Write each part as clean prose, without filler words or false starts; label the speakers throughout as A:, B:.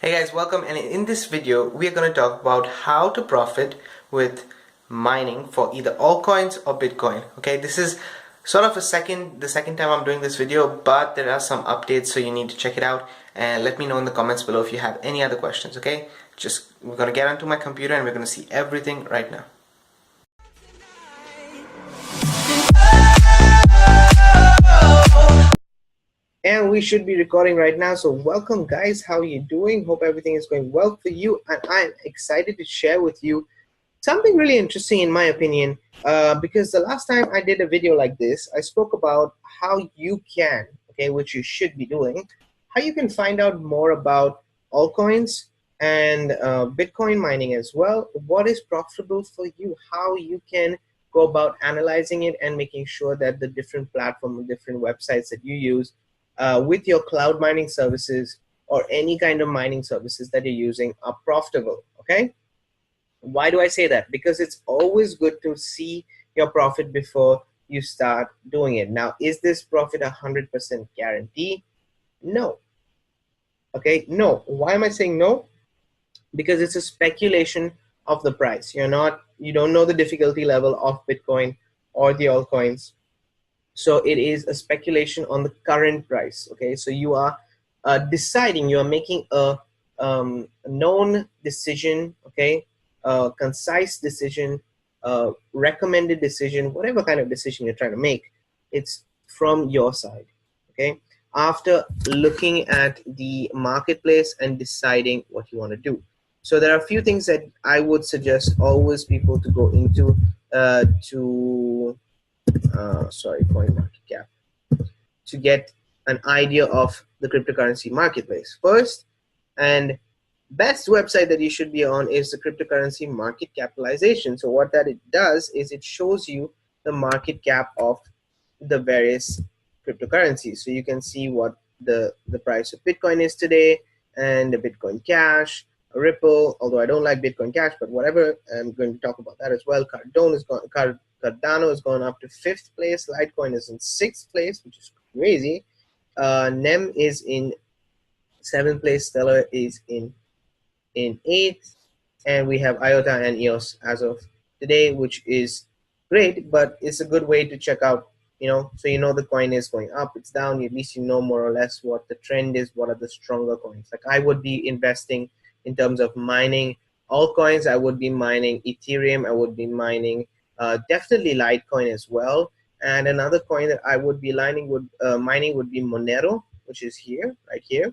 A: Hey guys, welcome, and in this video we are going to talk about how to profit with mining for either altcoins or Bitcoin. Okay, this is sort of the second time I'm doing this video, but there are some updates, so you need to check it out and let me know in the comments below if you have any other questions. Okay, we're going to get onto my computer and we're going to see everything right now. And we should be recording right now. So welcome guys, how are you doing? Hope everything is going well for you, and I'm excited to share with you something really interesting in my opinion, because the last time I did a video like this, I spoke about how you can, okay, which you should be doing, how you can find out more about altcoins and Bitcoin mining as well, what is profitable for you, how you can go about analyzing it and making sure that the different platforms, different websites that you use with your cloud mining services or any kind of mining services that you're using are profitable. Okay, why do I say that? Because it's always good to see your profit before you start doing it. Now, is this profit 100% guarantee? No. Okay, no. Why am I saying no? Because it's a speculation of the price. You don't know the difficulty level of Bitcoin or the altcoins. So it is a speculation on the current price. Okay, so you are deciding, you are making a known decision, okay, a concise decision, recommended decision, whatever kind of decision you're trying to make, it's from your side. Okay, after looking at the marketplace and deciding what you want to do. So there are a few things that I would suggest always people to go into coin market cap, to get an idea of the cryptocurrency marketplace. First and best website that you should be on is the cryptocurrency market capitalization. So what that it does is it shows you the market cap of the various cryptocurrencies. So you can see what the price of Bitcoin is today, and the Bitcoin Cash, Ripple, although I don't like Bitcoin Cash, but whatever, I'm going to talk about that as well. Cardano has gone up to 5th place. Litecoin is in 6th place, which is crazy. NEM is in 7th place. Stellar is in 8th, and we have IOTA and EOS as of today, which is great, but it's a good way to check out, so the coin is going up, it's down, at least you know more or less what the trend is, what are the stronger coins. Like I would be investing in terms of mining altcoins, I would be mining Ethereum, I would be mining definitely Litecoin as well. And another coin that I would be mining would be Monero, which is here, right here.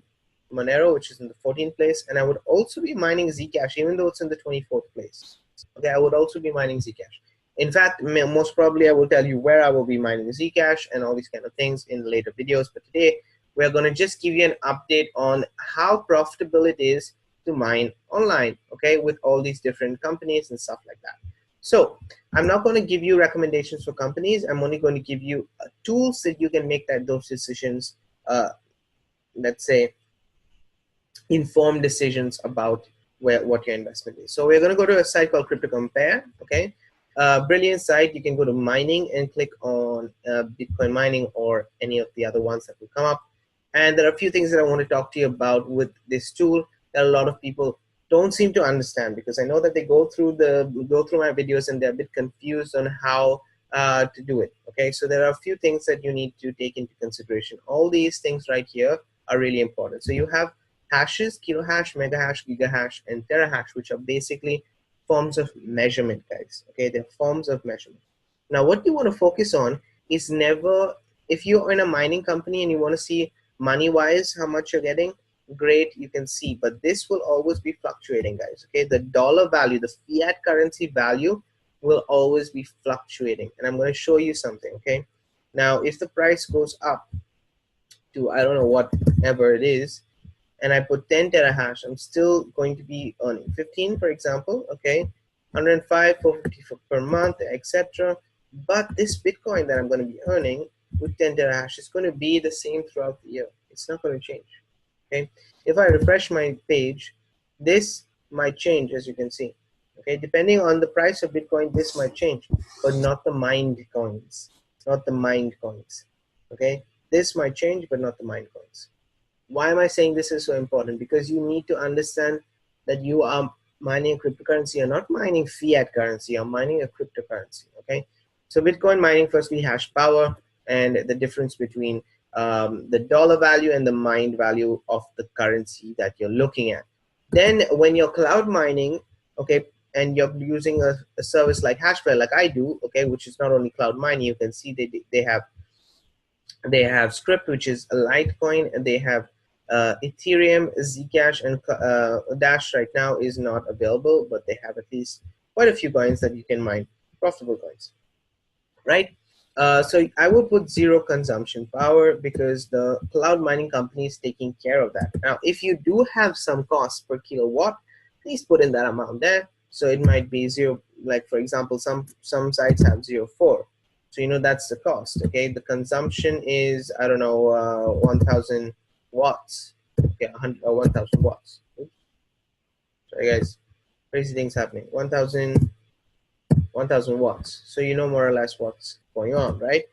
A: Monero, which is in the 14th place, and I would also be mining Zcash, even though it's in the 24th place. Okay, I would also be mining Zcash. In fact, most probably I will tell you where I will be mining Zcash and all these kind of things in later videos. But today, we're going to just give you an update on how profitable it is to mine online, okay, with all these different companies and stuff like that. So I'm not going to give you recommendations for companies. I'm only going to give you tools that you can make those decisions, let's say, informed decisions about what your investment is. So we're going to go to a site called CryptoCompare. Okay, brilliant site. You can go to mining and click on Bitcoin mining or any of the other ones that will come up. And there are a few things that I want to talk to you about with this tool that a lot of people don't seem to understand, because I know that they go through my videos and they're a bit confused on how to do it. Okay, so there are a few things that you need to take into consideration. All these things right here are really important. So you have hashes, kilohash, megahash, gigahash, and terahash, which are basically forms of measurement, guys. Okay, they're forms of measurement. Now, what you want to focus on is never, if you're in a mining company and you want to see money-wise how much you're getting, great, you can see, but this will always be fluctuating, guys. Okay, the dollar value, the fiat currency value will always be fluctuating, and I'm going to show you something. Okay, now if the price goes up to, I don't know, whatever it is, and I put 10 terahash, I'm still going to be earning 15, for example. Okay, 105, 450 per month, etc. But this Bitcoin that I'm going to be earning with 10 terahash is going to be the same throughout the year. It's not going to change. Okay, if I refresh my page, this might change, as you can see. Okay, depending on the price of Bitcoin, this might change, but not the mined coins. Not the mined coins. Okay, this might change, but not the mined coins. Why am I saying this is so important? Because you need to understand that you are mining a cryptocurrency. You're not mining fiat currency, you're mining a cryptocurrency, okay? So Bitcoin mining, firstly, hash power and the difference between the dollar value and the mined value of the currency that you're looking at. Then when you're cloud mining, okay, and you're using a service like Hashflare, like I do, okay, which is not only cloud mining, you can see they have Script, which is a Litecoin, and they have Ethereum, Zcash, and Dash right now is not available, but they have at least quite a few coins that you can mine, profitable coins, right? So I will put zero consumption power because the cloud mining company is taking care of that. Now, if you do have some cost per kilowatt, please put in that amount there. So it might be zero, like for example, some sites have 0.4. So you know that's the cost. Okay, the consumption is, I don't know, 1,000 watts. Yeah, 100 or 1,000 watts. Oops. Sorry guys, crazy things happening. 1,000 watts. So you know more or less what's going on, right?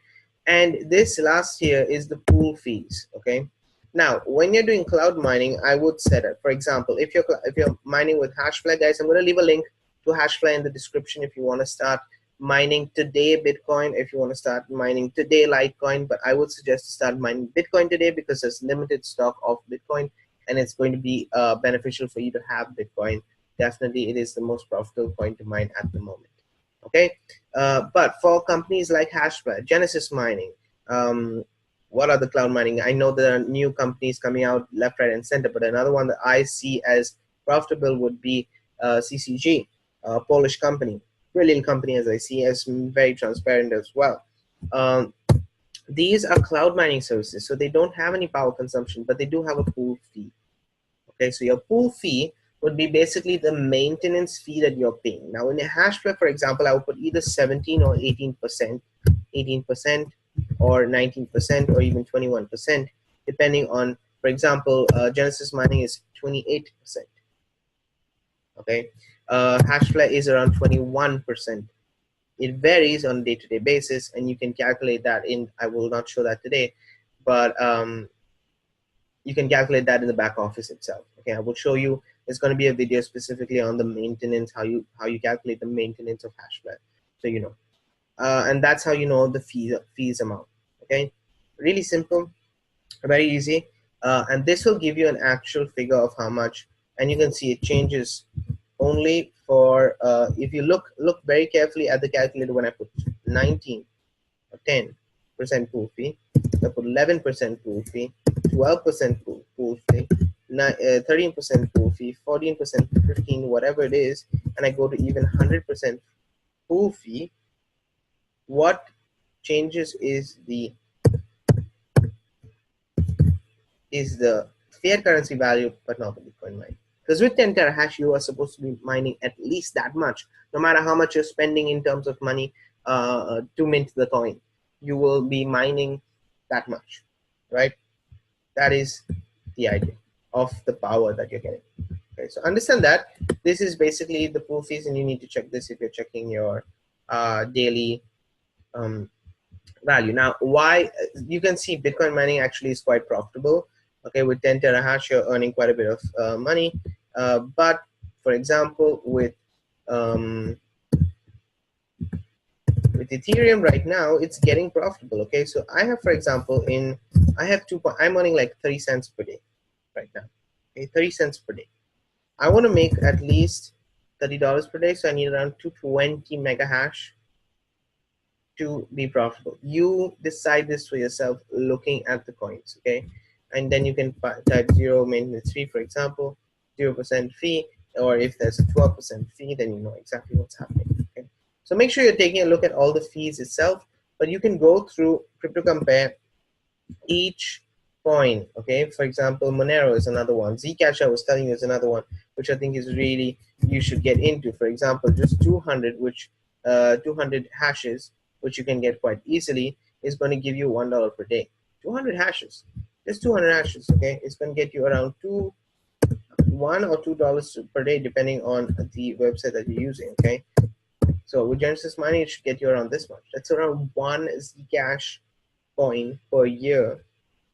A: And this last here is the pool fees. Okay. Now, when you're doing cloud mining, I would set it. For example, if you're mining with Hashflare, guys, I'm going to leave a link to Hashflare in the description if you want to start mining today Bitcoin, if you want to start mining today Litecoin. But I would suggest to start mining Bitcoin today because there's limited stock of Bitcoin, and it's going to be beneficial for you to have Bitcoin. Definitely, it is the most profitable coin to mine at the moment. Okay, but for companies like Hashflare, Genesis Mining, what are the cloud mining? I know there are new companies coming out left, right, and center, but another one that I see as profitable would be CCG, a Polish company, brilliant company as I see, as very transparent as well. These are cloud mining services, so they don't have any power consumption, but they do have a pool fee. Okay, so your pool fee would be basically the maintenance fee that you're paying. Now in a Hashflare, for example, I would put either 17 or 18%, 18% or 19% or even 21%, depending on, for example, Genesis Mining is 28%. Okay, Hashflare is around 21%. It varies on a day-to-day basis, and you can calculate that in, I will not show that today, but you can calculate that in the back office itself. Okay, I will show you. There's going to be a video specifically on the maintenance, how you calculate the maintenance of Hashflare, so you know, and that's how you know the fees amount. Okay, really simple, very easy, and this will give you an actual figure of how much, and you can see it changes only for if you look very carefully at the calculator. When I put 19 or 10% pool fee, I put 11% pool fee, 12% pool fee, 13% pool fee, 14%, 15, whatever it is, and I go to even 100% pool fee. What changes is the fiat currency value, but not the Bitcoin mine. Because with 10 terahash, you are supposed to be mining at least that much, no matter how much you're spending in terms of money to mint the coin. You will be mining that much, right? That is the idea of the power that you're getting. Okay, so understand that this is basically the pool fees, and you need to check this if you're checking your daily value. Now, why you can see Bitcoin mining actually is quite profitable. Okay, with 10 terahash, you're earning quite a bit of money. But for example, with Ethereum right now, it's getting profitable. Okay, so I have, for example, I'm earning like 30 cents per day right now. Okay, 30 cents per day. I want to make at least $30 per day, so I need around 220 mega hash to be profitable. You decide this for yourself looking at the coins, okay? And then you can type 0 maintenance fee, for example, 0% fee, or if there's a 12% fee, then you know exactly what's happening, okay? So make sure you're taking a look at all the fees itself, but you can go through CryptoCompare each coin, okay? For example, Monero is another one. Zcash, I was telling you, is another one, which I think is really, you should get into. For example, just 200, 200 hashes, which you can get quite easily, is going to give you $1 per day. 200 hashes, just 200 hashes, okay? It's going to get you around $1 or $2 per day, depending on the website that you're using, okay? So with Genesis Mining, it should get you around this much. That's around 1 Zcash coin per year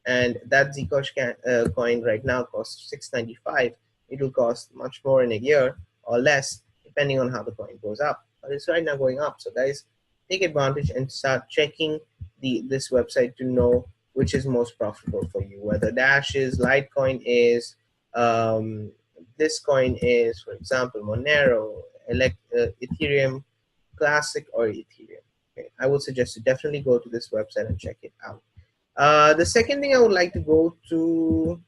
A: and that Zcash coin right now costs 695. It will cost much more in a year or less, depending on how the coin goes up. But it's right now going up. So guys, take advantage and start checking this website to know which is most profitable for you. Whether Dash is, Litecoin is, this coin is, for example, Monero, Ethereum Classic, or Ethereum. Okay, I would suggest to definitely go to this website and check it out. The second thing I would like to go to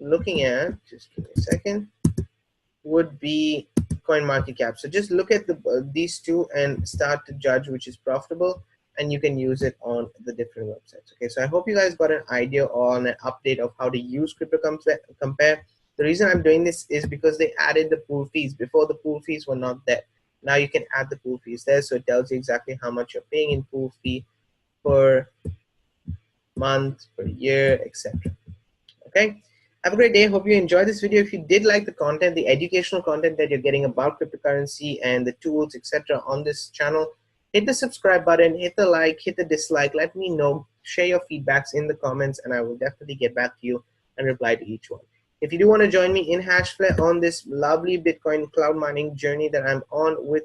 A: looking at, just give me a second, would be CoinMarketCap. So just look at these two and start to judge which is profitable, and you can use it on the different websites. Okay, so I hope you guys got an idea on an update of how to use CryptoCompare. The reason I'm doing this is because they added the pool fees. Before, the pool fees were not there. Now you can add the pool fees there, so it tells you exactly how much you're paying in pool fee per month, per year, etc. Okay, have a great day. Hope you enjoyed this video. If you did like the content, the educational content that you're getting about cryptocurrency and the tools, etc. on this channel, hit the subscribe button, hit the like, hit the dislike. Let me know. Share your feedbacks in the comments, and I will definitely get back to you and reply to each one. If you do want to join me in Hashflare on this lovely Bitcoin cloud mining journey that I'm on with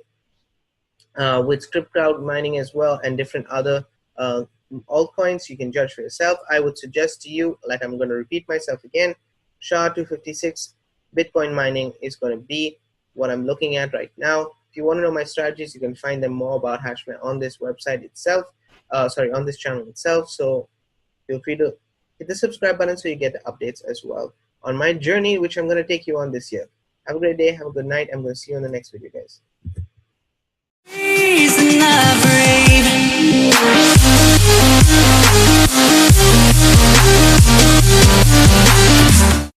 A: script cloud mining as well and different other altcoins, you can judge for yourself. I would suggest to you, like I'm going to repeat myself again, SHA-256 Bitcoin mining is going to be what I'm looking at right now. If you want to know my strategies, you can find them more about Hashflare on this website itself, on this channel itself. So feel free to hit the subscribe button so you get the updates as well on my journey, which I'm going to take you on this year. Have a great day. Have a good night. I'm going to see you in the next video, guys.